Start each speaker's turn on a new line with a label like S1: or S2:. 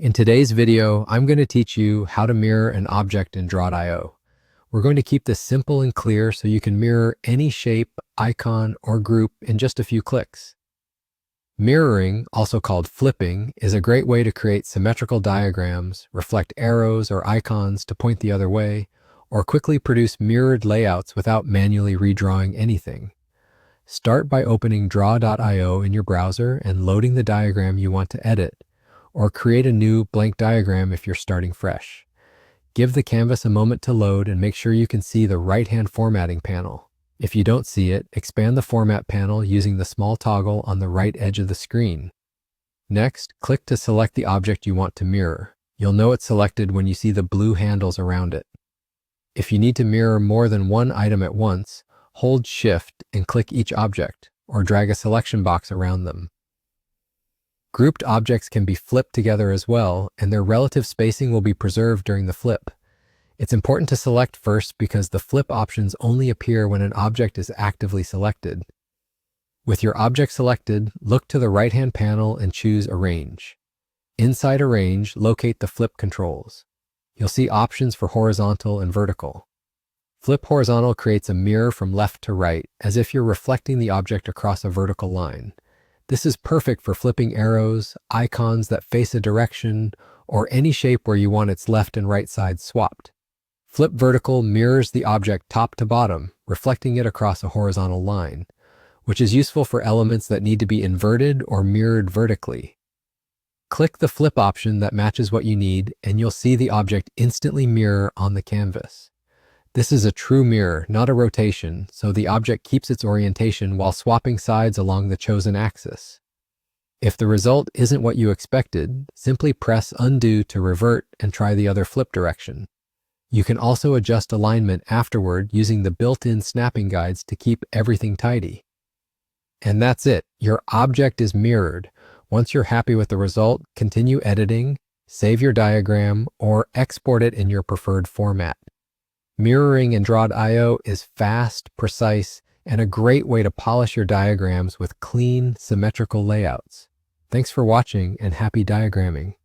S1: In today's video, I'm going to teach you how to mirror an object in Draw.io. We're going to keep this simple and clear so you can mirror any shape, icon, or group in just a few clicks. Mirroring, also called flipping, is a great way to create symmetrical diagrams, reflect arrows or icons to point the other way, or quickly produce mirrored layouts without manually redrawing anything. Start by opening Draw.io in your browser and loading the diagram you want to edit, or create a new blank diagram if you're starting fresh. Give the canvas a moment to load and make sure you can see the right-hand formatting panel. If you don't see it, expand the format panel using the small toggle on the right edge of the screen. Next, click to select the object you want to mirror. You'll know it's selected when you see the blue handles around it. If you need to mirror more than one item at once, hold Shift and click each object, or drag a selection box around them. Grouped objects can be flipped together as well, and their relative spacing will be preserved during the flip. It's important to select first because the flip options only appear when an object is actively selected. With your object selected, look to the right-hand panel and choose Arrange. Inside Arrange, locate the flip controls. You'll see options for horizontal and vertical. Flip horizontal creates a mirror from left to right, as if you're reflecting the object across a vertical line. This is perfect for flipping arrows, icons that face a direction, or any shape where you want its left and right sides swapped. Flip vertical mirrors the object top to bottom, reflecting it across a horizontal line, which is useful for elements that need to be inverted or mirrored vertically. Click the flip option that matches what you need, and you'll see the object instantly mirror on the canvas. This is a true mirror, not a rotation, so the object keeps its orientation while swapping sides along the chosen axis. If the result isn't what you expected, simply press Undo to revert and try the other flip direction. You can also adjust alignment afterward using the built-in snapping guides to keep everything tidy. And that's it. Your object is mirrored. Once you're happy with the result, continue editing, save your diagram, or export it in your preferred format. Mirroring in Draw.io is fast, precise, and a great way to polish your diagrams with clean, symmetrical layouts. Thanks for watching and happy diagramming.